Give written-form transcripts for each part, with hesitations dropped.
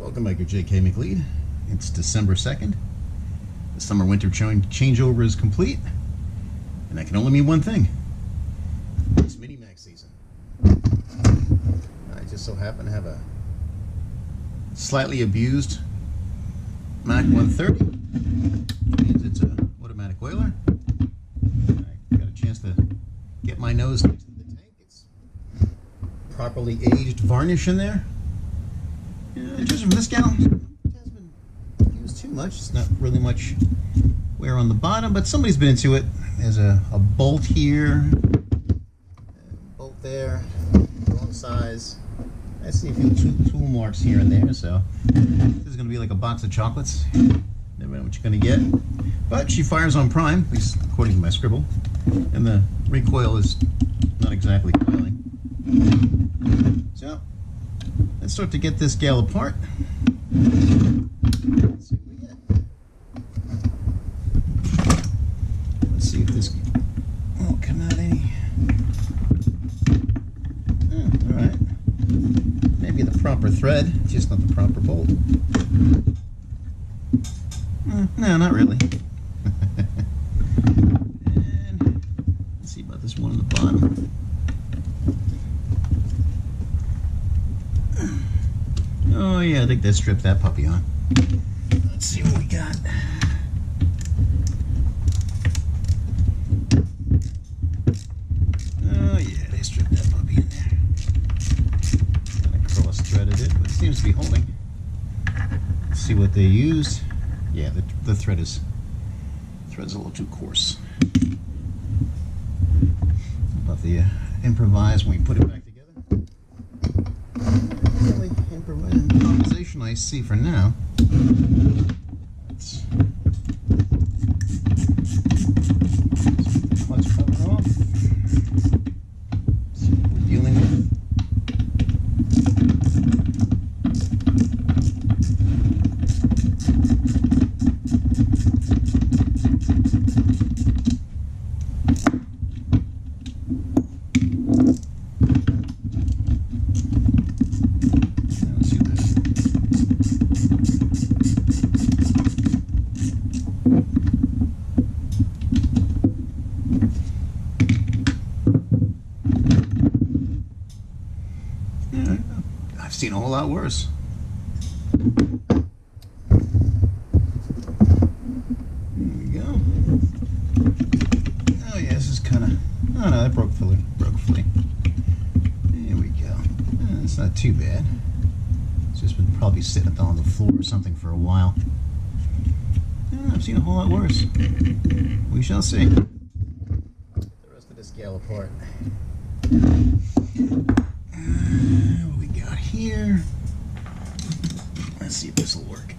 Welcome back to JK McLeod. It's December 2nd. The summer-winter changeover is complete, and that can only mean one thing. It's Mini-Max season. I just so happen to have a slightly abused Mac 130. Means it's an automatic oiler. I got a chance to get my nose into the tank. It's properly aged varnish in there. Just from this gal, it hasn't been used too much. It's not really much wear on the bottom, but somebody's been into it. There's a bolt here, a bolt there, wrong size. I see a few tool marks here and there, so this is going to be like a box of chocolates. Never know what you're going to get. But she fires on prime, at least according to my scribble, and the recoil is not exactly coiling. So let's start to get this gal apart. Let's see what we get. Let's see if this won't come out any. Oh, alright. Maybe the proper thread, just not the proper bolt. No, not really. And let's see about this one on the bottom. Oh yeah, I think that stripped that puppy on. Let's see what we got. Oh yeah, they stripped that puppy in there. Kind of cross-threaded it, but it seems to be holding. Let's see what they used. Yeah, the thread's a little too coarse. About the improvise when we put it back together. Really improvisation I see for now. Let's take the clutch cover off. See what we're dealing with. I've seen a whole lot worse. There we go. Oh yeah, this is kind of. Oh no, that broke fully. There we go. It's not too bad. It's just been probably sitting on the floor or something for a while. I've seen a whole lot worse. We shall see. Get the rest of this gal apart. What we got here? Let's see if this will work.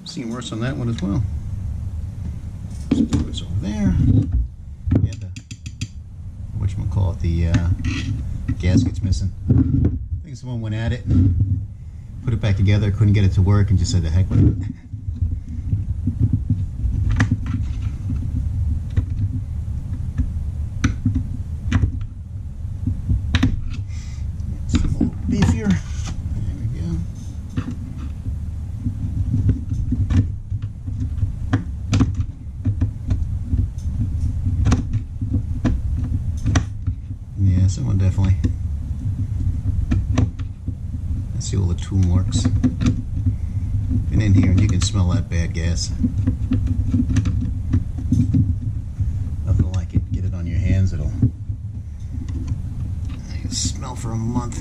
Seen worse on that one as well. Just put this over there. Yeah, whatchamacallit, the gasket's missing. I think someone went at it, put it back together, couldn't get it to work, and just said the heck with it. It's a little beefier. There we go. Yeah, someone definitely. I see all the tool marks. Been in here and you can smell that bad gas. Nothing like it. Get it on your hands, it'll smell for a month.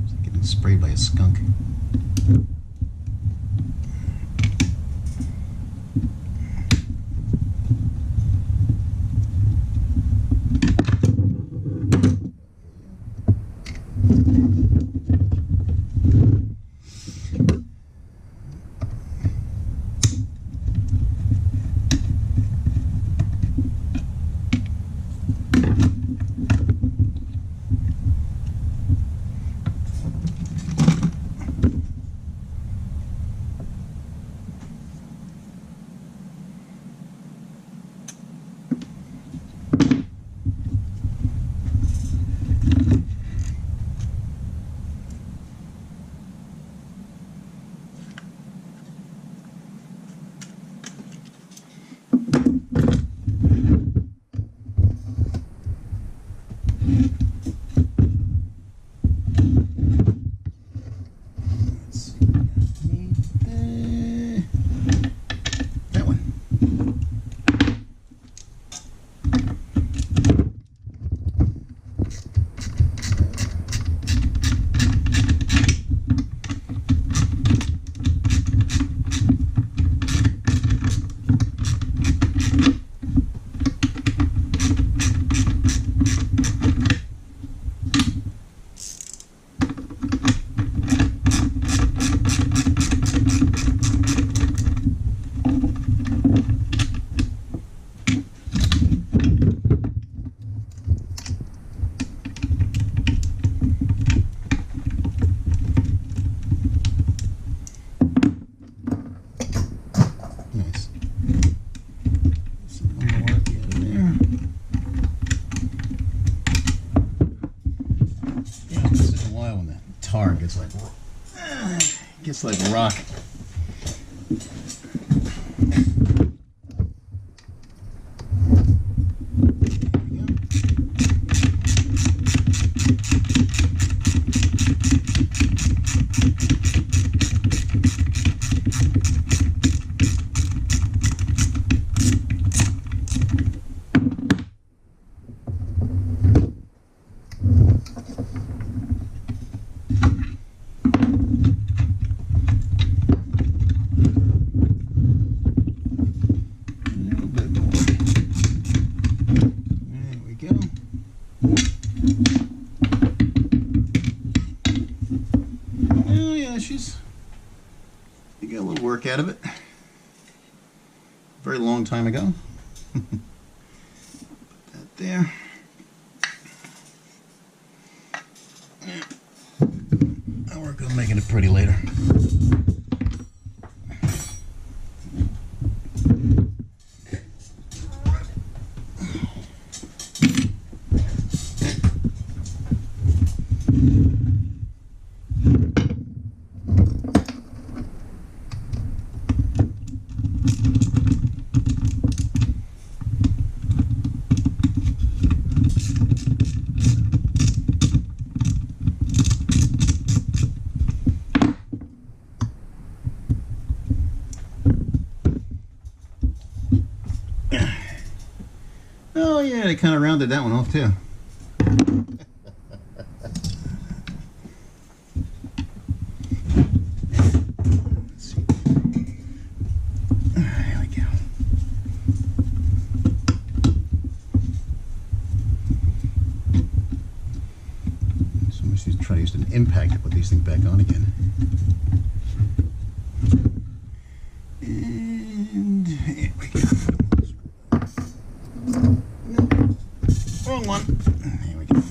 It's like getting sprayed by a skunk. car gets like rock. You get a little work out of it. Very long time ago. Put that there. I'll work on making it pretty later. Oh yeah, they kind of rounded that one off too. Let's see. There we go. So I'm just trying to use an impact to put these things back on again. And here we go. Wrong one. There we go.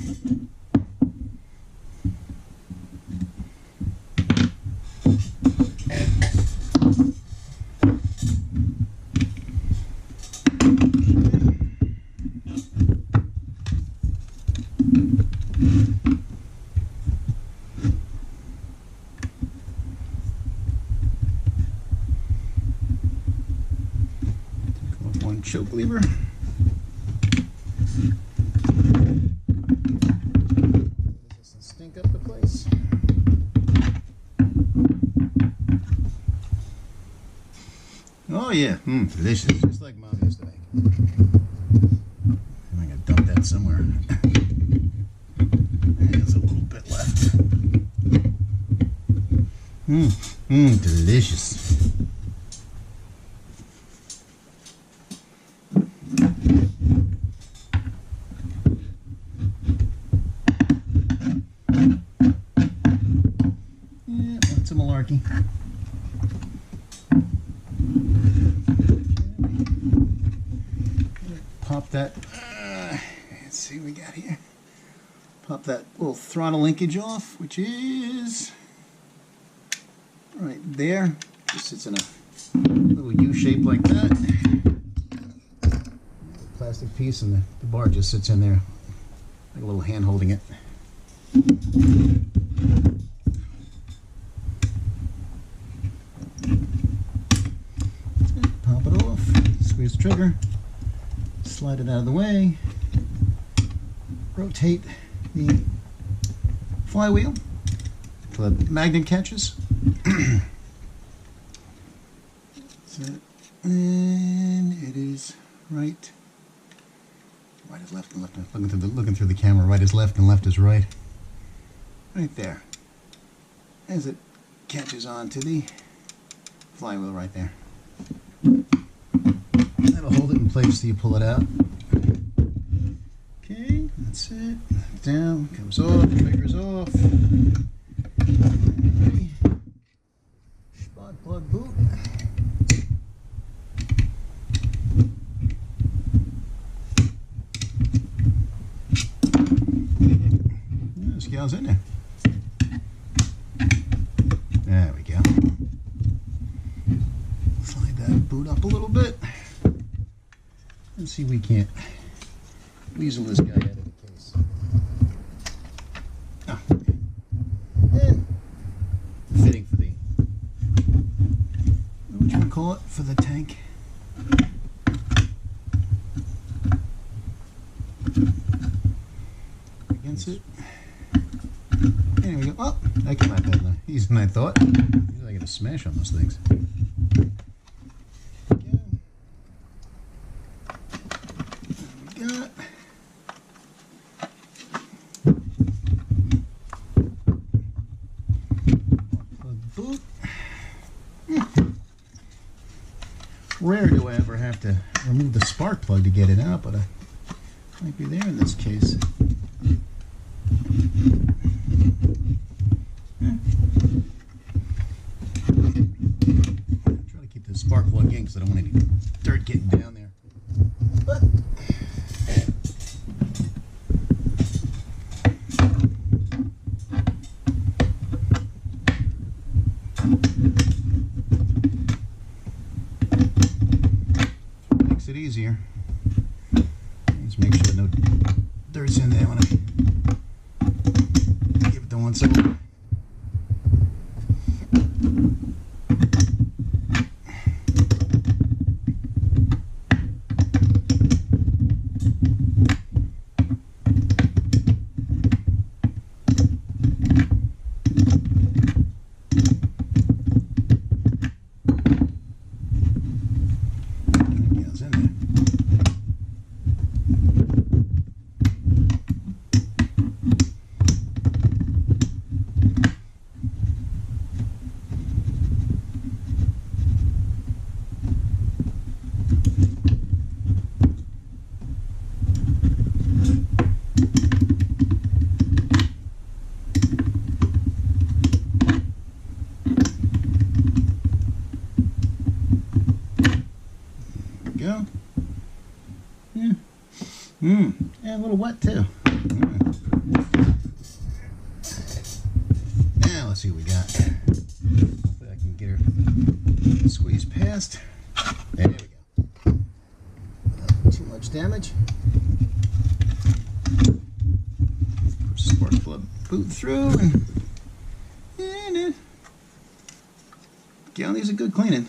Take off one choke lever. Stink up the place. Oh yeah, delicious, just like Mom used to make. I'm gonna dump that somewhere. There's a little bit left. Delicious. It's a malarkey. Pop that. Let's see what we got here. Pop that little throttle linkage off, which is right there. Just sits in a little U shape like that. The plastic piece and the bar just sits in there, like a little hand holding it. Pop it off, squeeze the trigger, slide it out of the way, rotate the flywheel till the magnet catches. That's it. And it is right is left and left. Looking through the camera, right is left and left is right. Right there. As it catches on to the flywheel right there. That'll hold it in place till you pull it out. Okay, that's it. Down, comes off, trigger's off. Alrighty. Spark plug boot. This gal's in there. There we go. Slide that boot up a little bit. Let's see if we can't weasel this guy out of the case. Oh. And against it. There we go. Oh, that came out better easier than I thought. Usually I get a smash on those things. Rare do I ever have to remove the spark plug to get it out, but I might be there in this case. Try to keep the spark plug in because I don't want any dirt getting down there. But makes it easier. Just make sure no dirt's in there when I give it the once over. Go. Yeah. Yeah, a little wet too. Now let's see what we got. Hopefully I can get her squeezed past. There we go. Not too much damage. Push the spark plug boot through and Gal needs a good cleaning.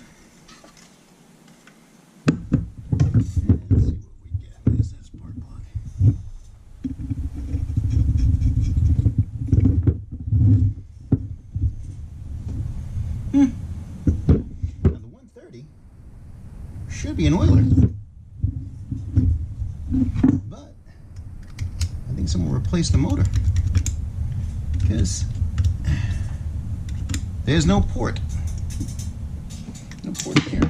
Should be an oiler, but I think someone replaced the motor because there's no port there.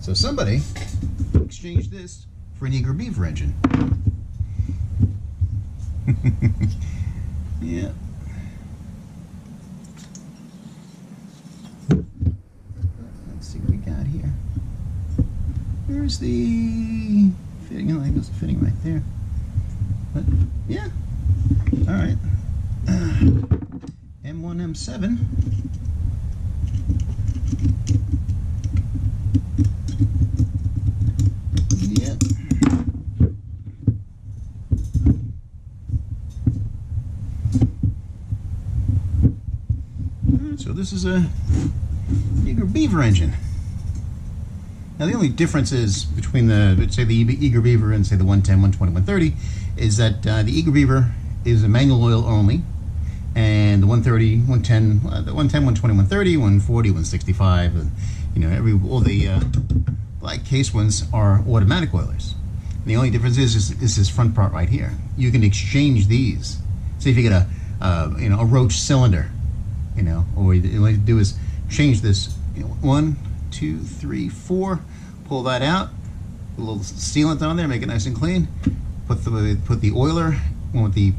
So somebody exchanged this for an Eager Beaver engine. Yeah. There's the fitting. I think there's a fitting right there. But yeah, all right. M1, M7. Yep. All right, so this is a Eager Beaver engine. Now the only difference is between the, say, the Eager Beaver and say the 110, 120, 130 is that the Eager Beaver is a manual oil only, and the 130, 110, the 110, 120, 130, 140, 165, and you know, all the black case ones are automatic oilers. And the only difference is this front part right here. You can exchange these. Say if you get a Roach cylinder, you know, or what you like to do is change this, you know, 1, 2, 3, 4. Pull that out. Put a little sealant on there. Make it nice and clean. Put the oiler, one with the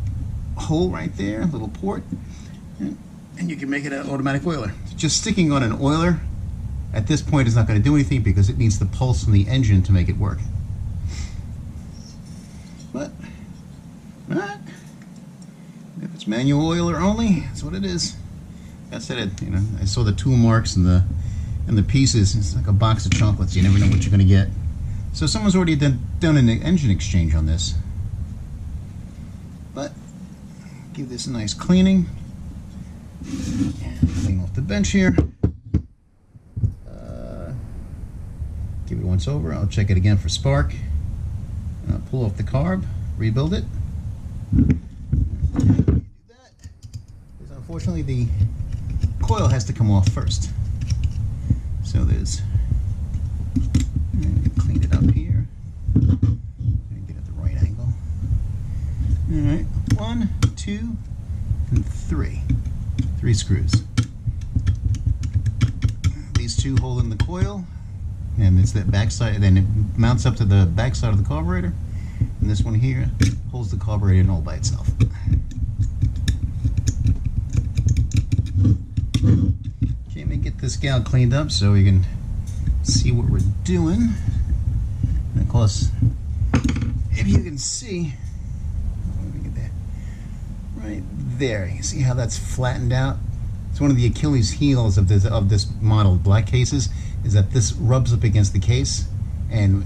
hole right there, little port, and you can make it an automatic oiler. Just sticking on an oiler at this point is not going to do anything because it needs the pulse from the engine to make it work. But alright, if it's manual oiler only, that's what it is. That's it. You know, I saw the tool marks and the pieces. It's like a box of chocolates. You never know what you're going to get. So someone's already done an engine exchange on this. But give this a nice cleaning. And clean off the bench here. Give it once over. I'll check it again for spark. And I'll pull off the carb, rebuild it. unfortunately the coil has to come off first. So there's, clean it up here. Get at the right angle. Alright, 1, 2, and 3. 3 screws. These two hold in the coil, and it's that back side, then it mounts up to the back side of the carburetor, and this one here holds the carburetor in all by itself. Okay, let me get this gal cleaned up so we can see what we're doing. And of course, if you can see, let me get that right there. You see how that's flattened out? It's one of the Achilles heels of this model black cases, is that this rubs up against the case, and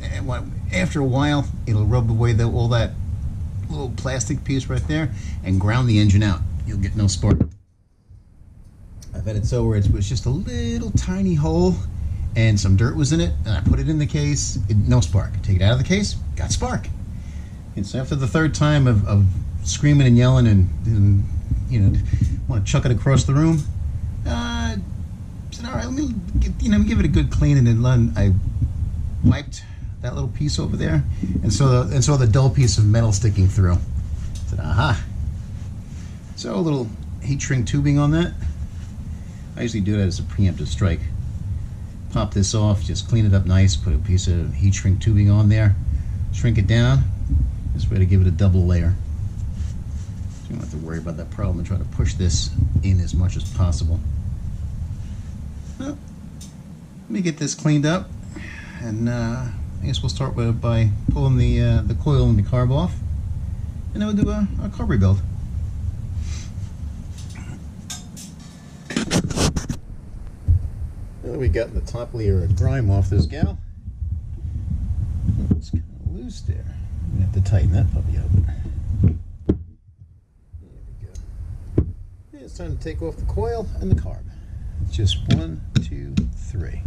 after a while it'll rub away all that little plastic piece right there and ground the engine out. You'll get no spark. I've had it so where it was just a little tiny hole and some dirt was in it, and I put it in the case, no spark. Take it out of the case, got spark. And so after the third time of screaming and yelling and you know, want to chuck it across the room, I said, all right, let me give it a good clean, and then I wiped that little piece over there and saw the dull piece of metal sticking through. I said, aha. So a little heat shrink tubing on that. I usually do that as a preemptive strike. Pop this off, just clean it up nice, put a piece of heat shrink tubing on there, shrink it down. This way to give it a double layer. So you don't have to worry about that problem and try to push this in as much as possible. Well, let me get this cleaned up, and I guess we'll start by pulling the coil and the carb off, and then we'll do a carb rebuild. Now that we got the top layer of grime off this gal, it's kind of loose there. We have to tighten that puppy up. There we go. And it's time to take off the coil and the carb. Just 1, 2, 3.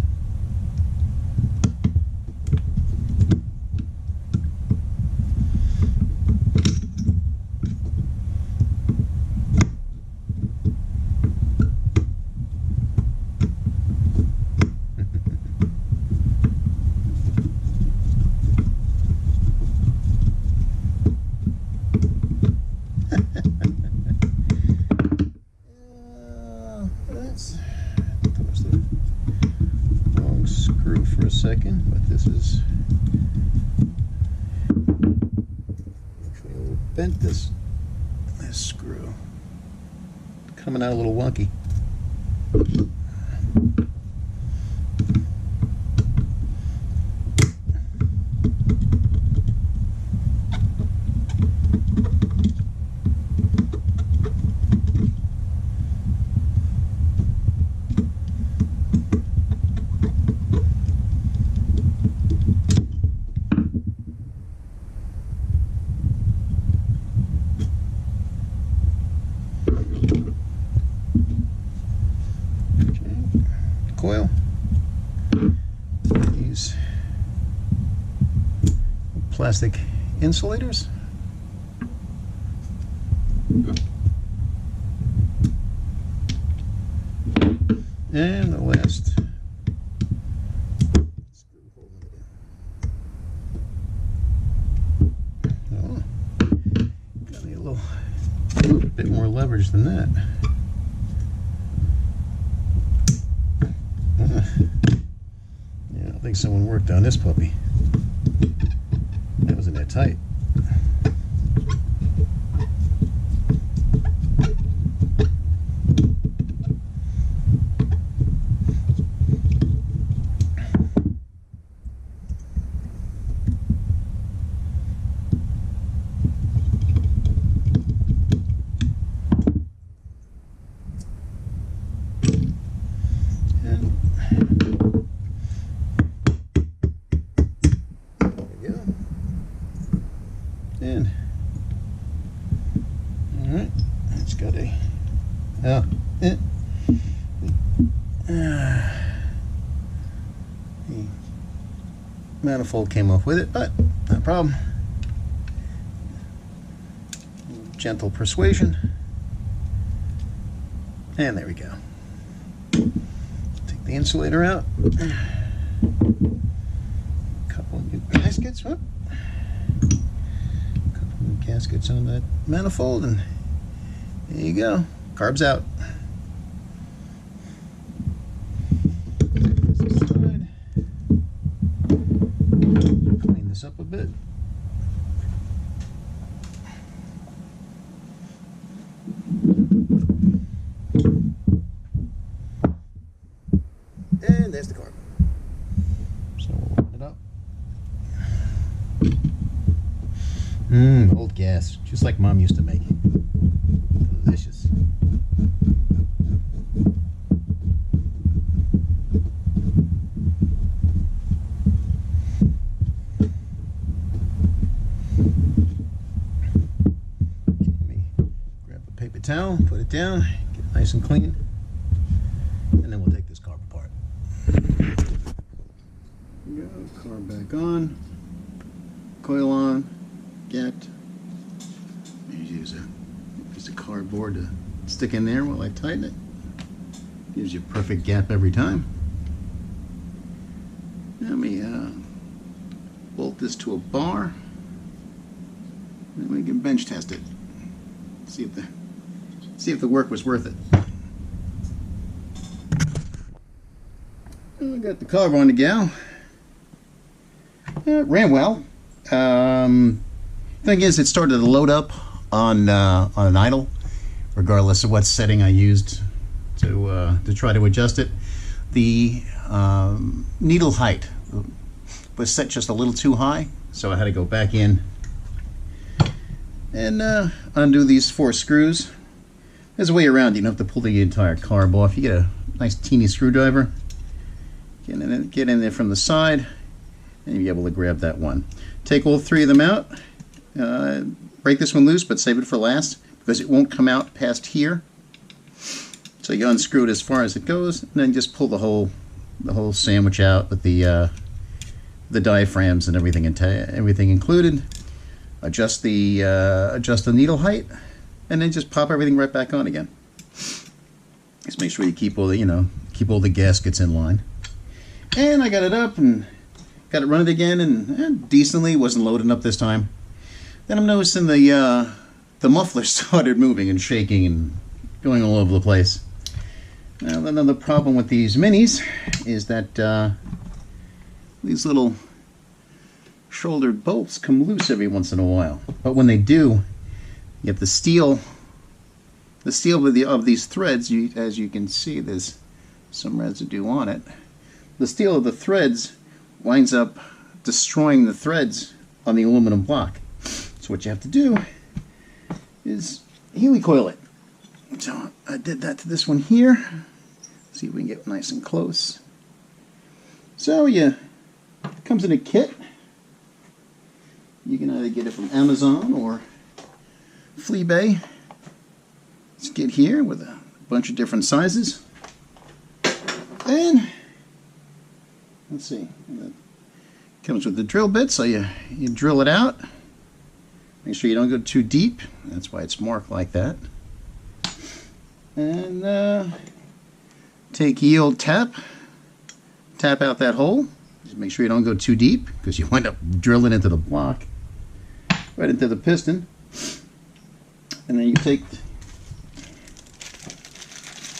Second, but this is actually bent this screw, coming out a little wonky. Coil. These plastic insulators. And the last oh, got me a little bit more leverage than that. Yeah, I think someone worked on this puppy. That wasn't that tight. And all right, it's got a the manifold came off with it, but not a problem. Gentle persuasion, And there we go. Take the insulator out. Couple of new gaskets. Couple of new gaskets on that manifold, and there you go. Carb's out. Clean this up a bit. And there's the carb. So we'll open it up. Old gas, just like Mom used to make it. Delicious. Let me grab a paper towel, put it down, get it nice and clean, and then we'll take this carb apart. There we go, carb back on, coil on, gapped. Use a piece of cardboard to stick in there while I tighten it. Gives you a perfect gap every time. Let me bolt this to a bar, and we can bench test it. See if the work was worth it. And we got the carb on the gal. It ran well. Thing is, it started to load up on an idle, regardless of what setting I used to try to adjust it. The needle height was set just a little too high, so I had to go back in and undo these 4 screws. There's a way around. You don't have to pull the entire carb off. You get a nice teeny screwdriver, get in there from the side, and you'll be able to grab that one. Take all 3 of them out. Break this one loose, but save it for last because it won't come out past here. So you unscrew it as far as it goes, and then just pull the whole sandwich out with the diaphragms and everything included. Adjust the needle height, and then just pop everything right back on again. Just make sure you keep all the gaskets in line. And I got it up and got it running again, and decently. Wasn't loading up this time. Then I'm noticing the muffler started moving and shaking and going all over the place. Now, another problem with these minis is that these little shouldered bolts come loose every once in a while. But when they do, you have the steel of these threads. As you can see, there's some residue on it. The steel of the threads winds up destroying the threads on the aluminum block. So what you have to do is helicoil it. So I did that to this one here. See if we can get nice and close. So it comes in a kit. You can either get it from Amazon or Fleabay. It's a kit here with a bunch of different sizes. And let's see. It comes with the drill bit, so you drill it out. Make sure you don't go too deep. That's why it's marked like that. And take yield tap out that hole. Just make sure you don't go too deep because you wind up drilling into the block, right into the piston. And then you take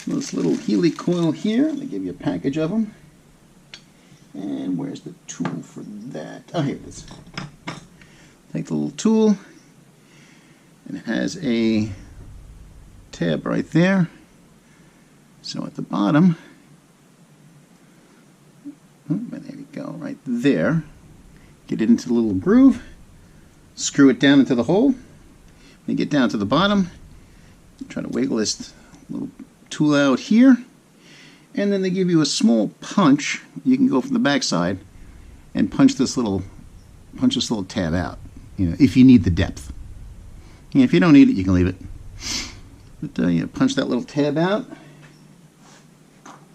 this little Helicoil here. They give you a package of them. And where's the tool for that? Oh, here it is. Take the little tool, and it has a tab right there. So at the bottom, there we go, right there. Get it into the little groove, screw it down into the hole, then get down to the bottom, try to wiggle this little tool out here, and then they give you a small punch. You can go from the back side and punch this little tab out. If you need the depth. If you don't need it, you can leave it. But you punch that little tab out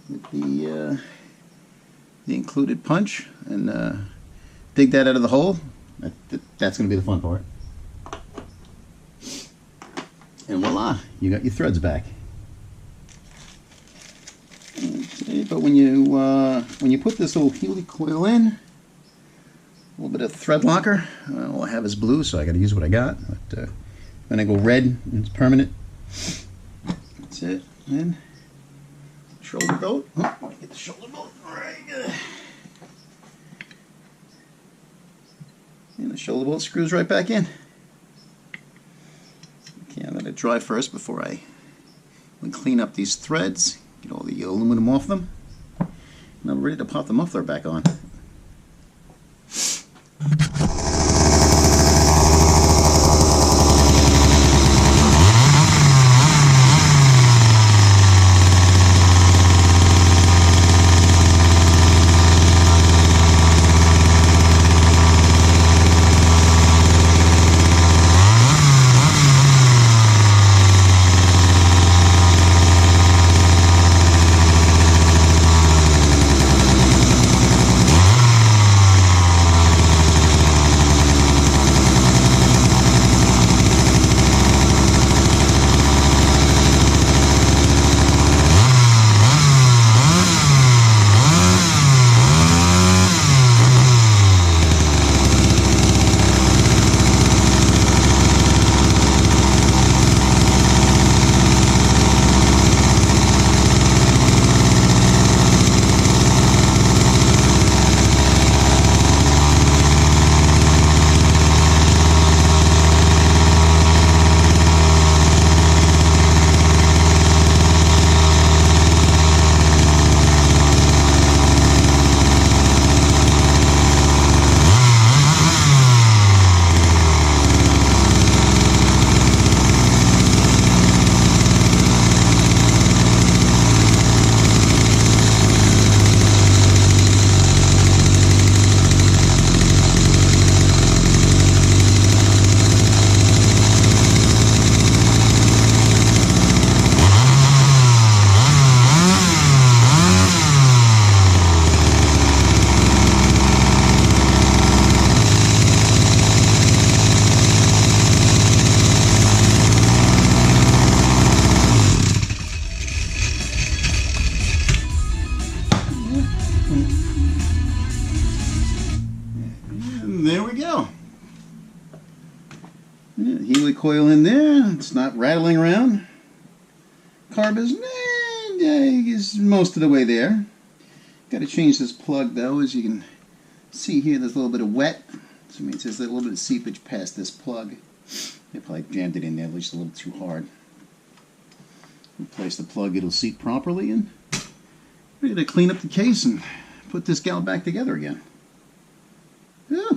with the included punch, and dig that out of the hole. That's going to be the fun part. And voila, you got your threads back. Okay, but when you put this little helicoil in, a little bit of thread locker. All I have is blue, so I got to use what I got. But when I go red, it's permanent. That's it. And shoulder bolt. Oh, get the shoulder bolt right. And the shoulder bolt screws right back in. Okay, I'm going to dry first before I clean up these threads. Get all the aluminum off them. And I'm ready to pop the muffler back on. There we go. Yeah, Helicoil in there. It's not rattling around. Carb is most of the way there. Got to change this plug though. As you can see here, there's a little bit of wet. So it means there's a little bit of seepage past this plug. They probably jammed it in there just a little too hard. Replace the plug, it'll seat properly, and ready to clean up the case and put this gal back together again. Yeah.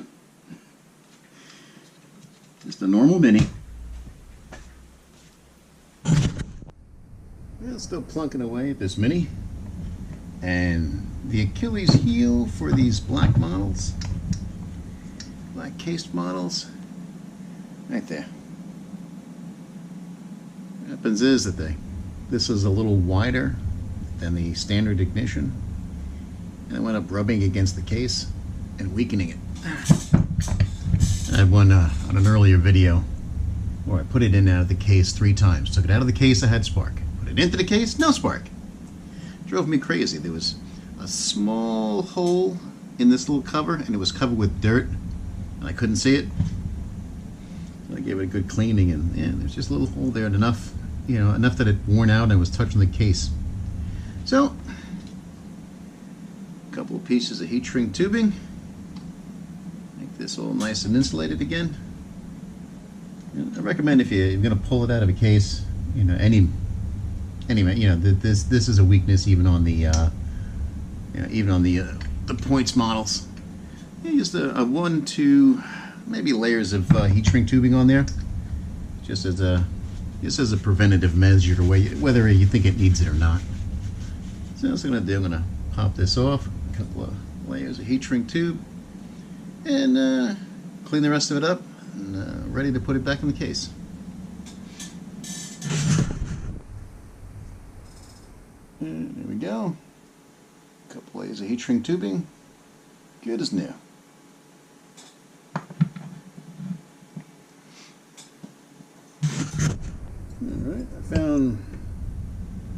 Just a normal Mini. Well, still plunking away at this Mini. And the Achilles heel for these black models, black cased models, right there. What happens is that this is a little wider than the standard ignition, and I went up rubbing against the case and weakening it. I had one on an earlier video where I put it in and out of the case 3 times. Took it out of the case, I had spark. Put it into the case, no spark. Drove me crazy. There was a small hole in this little cover, and it was covered with dirt, and I couldn't see it. So I gave it a good cleaning, and there's just a little hole there, and enough, enough that it worn out and was touching the case. So, a couple of pieces of heat shrink tubing. Make this all nice and insulated again. I recommend if you're going to pull it out of a case, this is a weakness even on the the points models. Just a 1-2 maybe layers of heat shrink tubing on there, just as a preventative measure, whether you think it needs it or not. So that's what I'm going to do. I'm going to pop this off, a couple of layers of heat shrink tube, and clean the rest of it up, and ready to put it back in the case. And there we go. A couple layers of heat shrink tubing, good as new. Alright, I found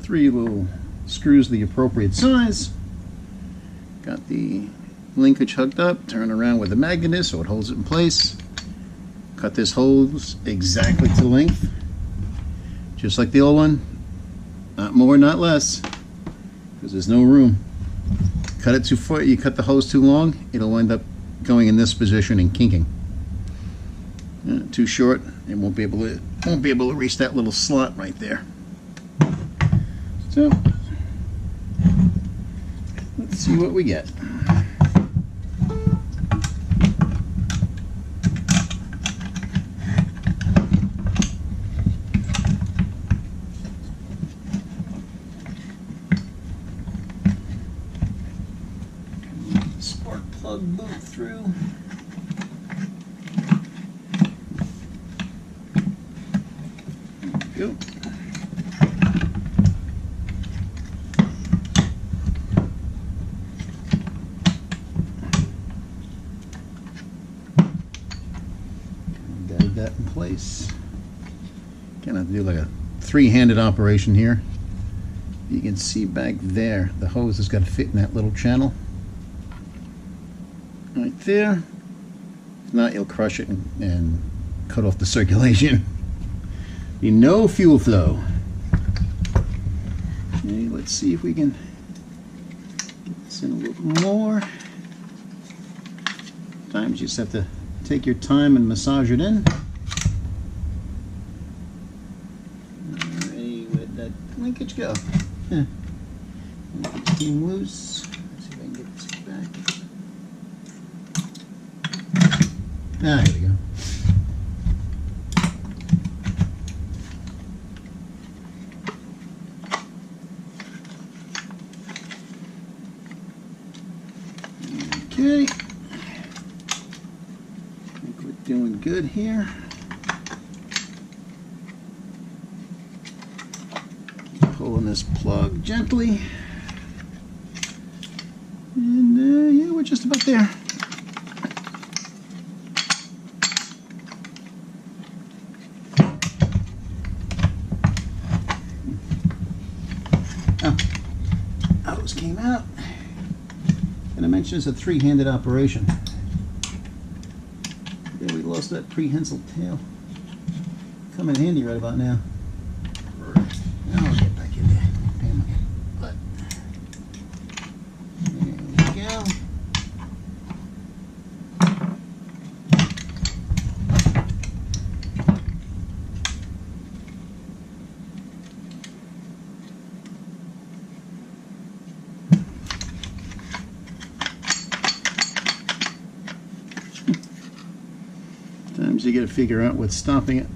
3 little screws the appropriate size. Got the linkage hooked up, turn around where the magnet is so it holds it in place. Cut this hose exactly to length, just like the old one. Not more, not less, because there's no room. Cut it too far, you cut the hose too long, it'll end up going in this position and kinking. Too short, it won't be able to reach that little slot right there. So let's see what we get. Spark plug boot through. There we go. Guide that in place. Gonna have to do like a three-handed operation here. You can see back there, the hose has got to fit in that little channel. Right there. If not, you'll crush it and cut off the circulation. Be no fuel flow. Okay, let's see if we can get this in a little more. Sometimes you just have to take your time and massage it in. Alright, where'd that linkage go? Linkage came loose. Let's see if I can get this back. Ah, here we go. Okay. I think we're doing good here. Pulling this plug gently. And yeah, we're just about there. Hose came out. And I mentioned it's a three-handed operation. Yeah, we lost that prehensile tail. Come in handy right about now. Now I'll get back in there. Pay my butt. There we go. Sometimes you got to figure out what's stopping it.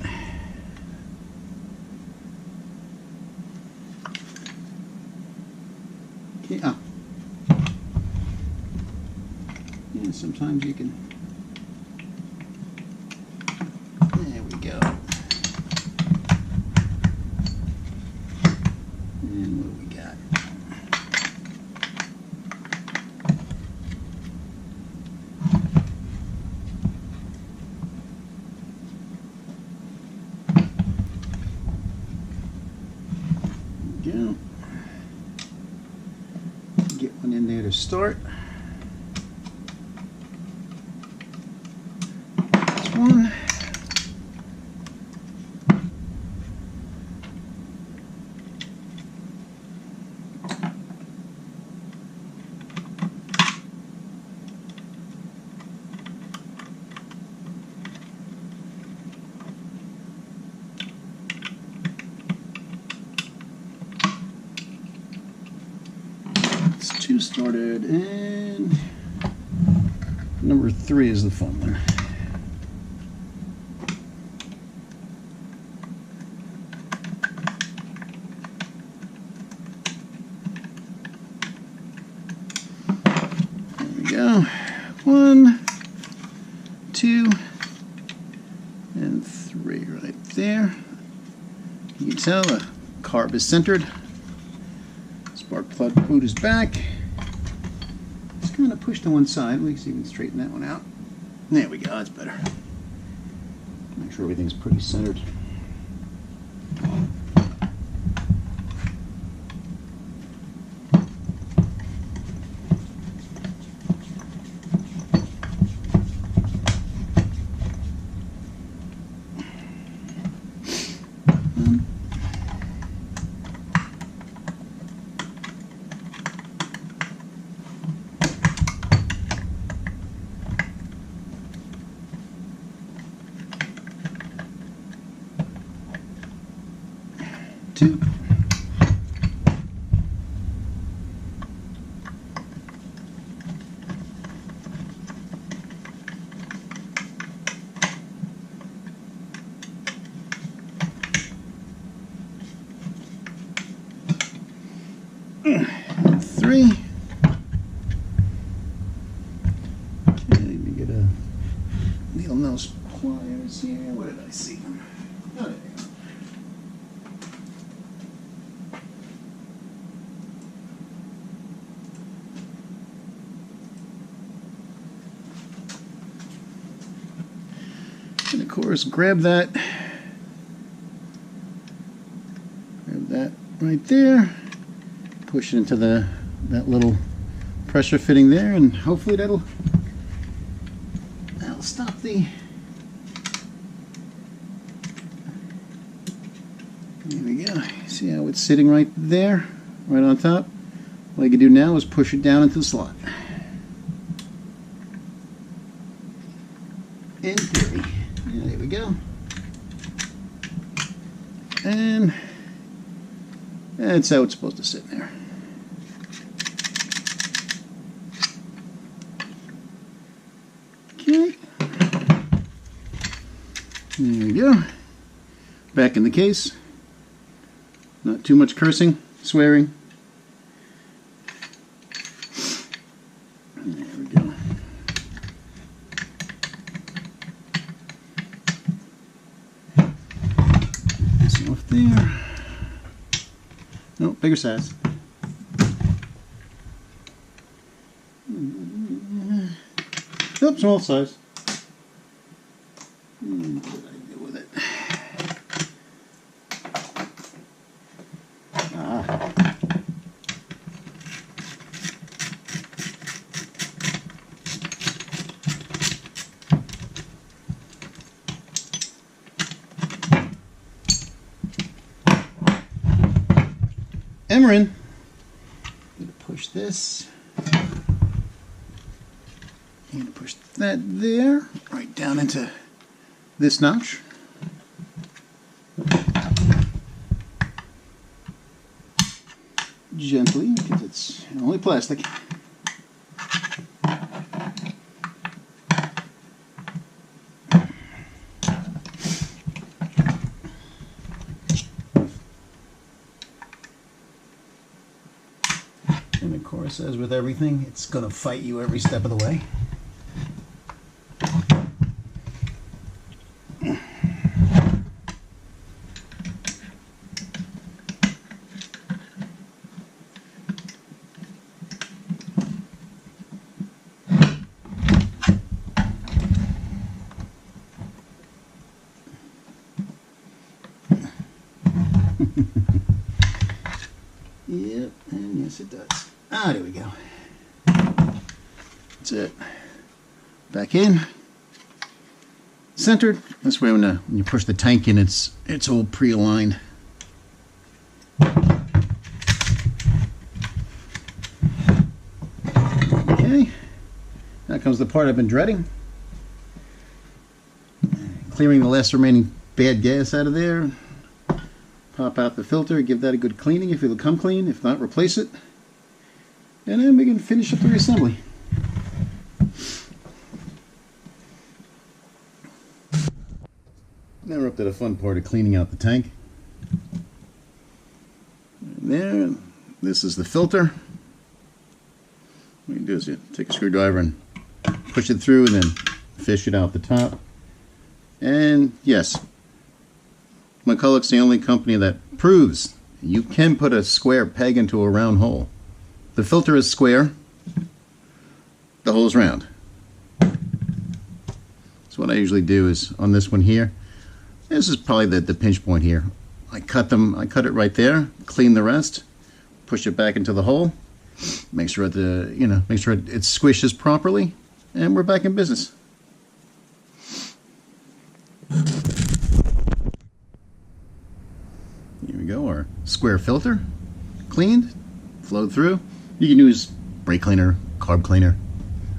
Okay, and sometimes you can. There we go. And what we got? Go. Get one in there to start. This one. Two started, and number 3 is the fun one. There we go. 1, 2, and 3 right there. You can tell the carb is centered. Spark plug boot is back. Just kind of push to one side. We can see if we can straighten that one out. There we go. That's better. Make sure everything's pretty centered. 2. Three. Okay, let me get a needle nose pliers here. Where did I see them? Oh, there they are. And of course, grab that right there. Push it into that little pressure fitting there, and hopefully that'll stop the. There we go. See how it's sitting right there, right on top. All you can do now is push it down into the slot. In theory. Yeah, there we go. And that's how it's supposed to sit in there. Okay. There we go. Back in the case. Not too much cursing, swearing. There we go. This off there. No, bigger size. Nope, small size. What did I do with it? Emerin. I'm going to push this. I'm going to push that there, right down into this notch. Gently, because it's only plastic. And of course, as with everything, it's going to fight you every step of the way. Yep, and yes it does. Ah, there we go. That's it. Back in. Centered. This way when you push the tank in, it's all pre-aligned. Okay. Now comes the part I've been dreading. Clearing the last remaining bad gas out of there. Pop out the filter, give that a good cleaning if it'll come clean. If not, replace it. And then we can finish up the reassembly. Now we're up to the fun part of cleaning out the tank. And there, this is the filter. What you do is you take a screwdriver and push it through and then fish it out the top. And yes, McCulloch's the only company that proves you can put a square peg into a round hole. The filter is square, the hole is round. So what I usually do is on this one here, this is probably the pinch point here. I cut it right there, clean the rest, push it back into the hole, make sure it squishes properly, and we're back in business. Here we go, our square filter, cleaned, flowed through. You can use brake cleaner, carb cleaner,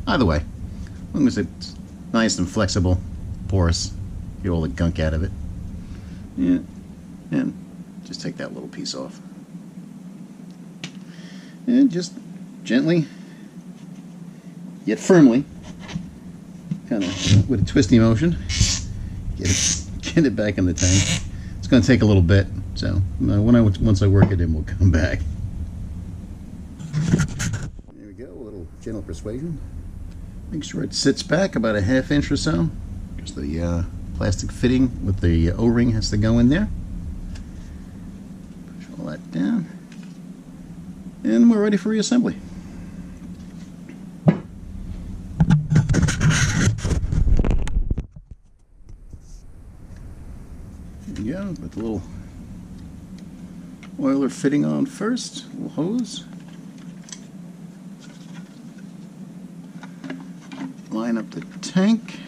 either way. As long as it's nice and flexible, porous, get all the gunk out of it. Yeah, and Just take that little piece off. And just gently, yet firmly, kind of with a twisty motion, get it back in the tank. It's going to take a little bit, so once I work it in, we'll come back. There we go, a little gentle persuasion. Make sure it sits back about a ½ inch or so. Just the plastic fitting with the O-ring has to go in there. Push all that down. And we're ready for reassembly. There we go, put the little oiler fitting on first, a little hose. Line up the tank.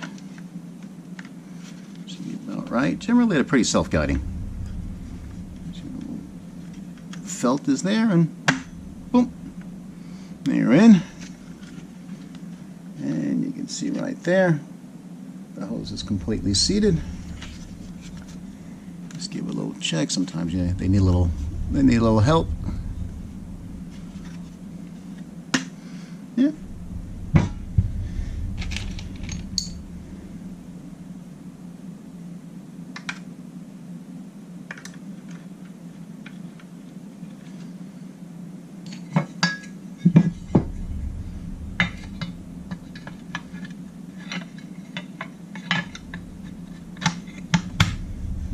Should be about right. Generally they're pretty self-guiding. Felt is there, and boom, they're in. And you can see right there, the hose is completely seated. Just give it a little check. Sometimes they need a little help. Yeah.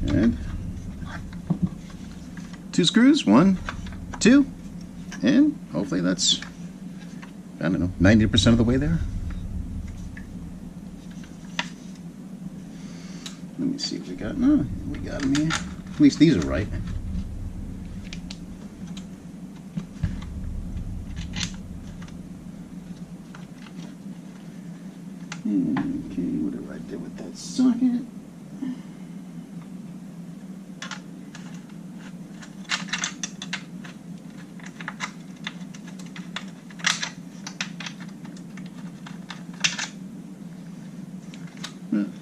And 2 screws, 1, 2, and hopefully that's, I don't know, 90% of the way there. Let me see what we got. No, we got them here. At least these are right. Okay, whatever I did with that socket.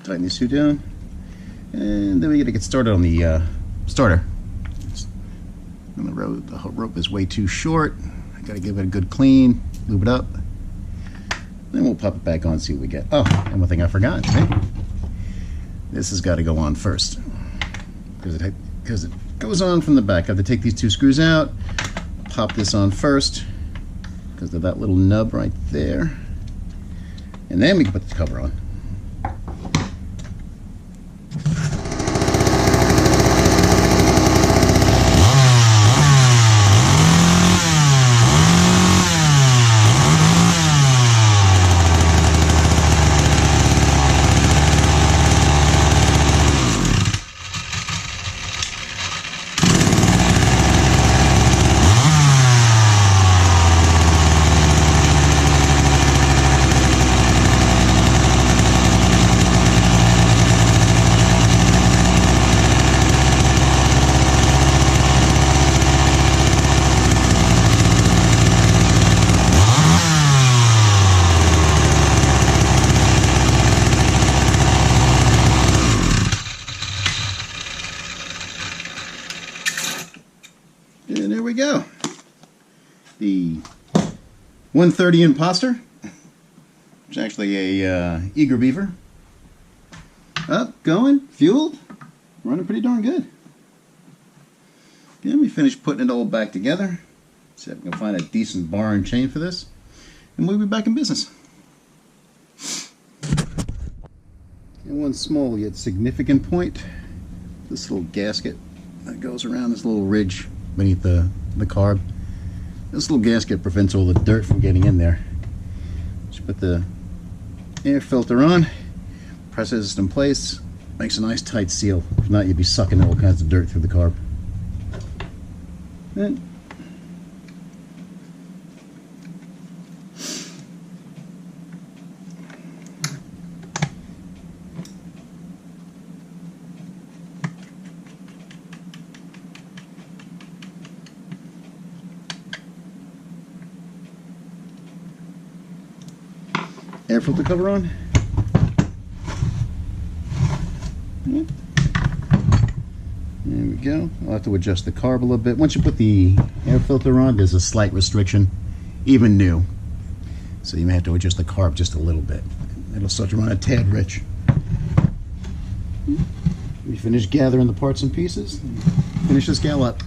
Tighten these two down, and then we got to get started on the starter. And the rope is way too short. I got to give it a good clean, lube it up. Then we'll pop it back on and see what we get. Oh, and one thing I forgot, see? This has got to go on first because it goes on from the back. I have to take these 2 screws out, pop this on first because of that little nub right there, and then we can put the cover on. And there we go. The 130 Imposter, which is actually a eager beaver. Up, going, fueled, running pretty darn good. Let me finish putting it all back together. See if I can find a decent bar and chain for this, and we'll be back in business. And one small yet significant point, this little gasket that goes around this little ridge beneath the carb. This little gasket prevents all the dirt from getting in there. Just put the air filter on, presses it in place, makes a nice tight seal. If not, you'd be sucking all kinds of dirt through the carb. And air filter cover on. There we go. I'll have to adjust the carb a little bit. Once you put the air filter on, there's a slight restriction, even new. So you may have to adjust the carb just a little bit. It'll start to run a tad rich. We finish gathering the parts and pieces. Finish this gal up.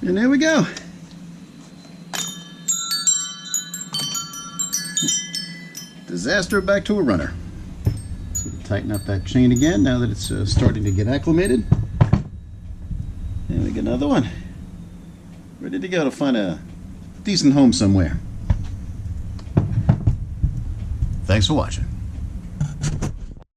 And there we go. Disaster back to a runner. So we'll tighten up that chain again now that it's starting to get acclimated. And we get another one. Ready to go to find a decent home somewhere. Thanks for watching.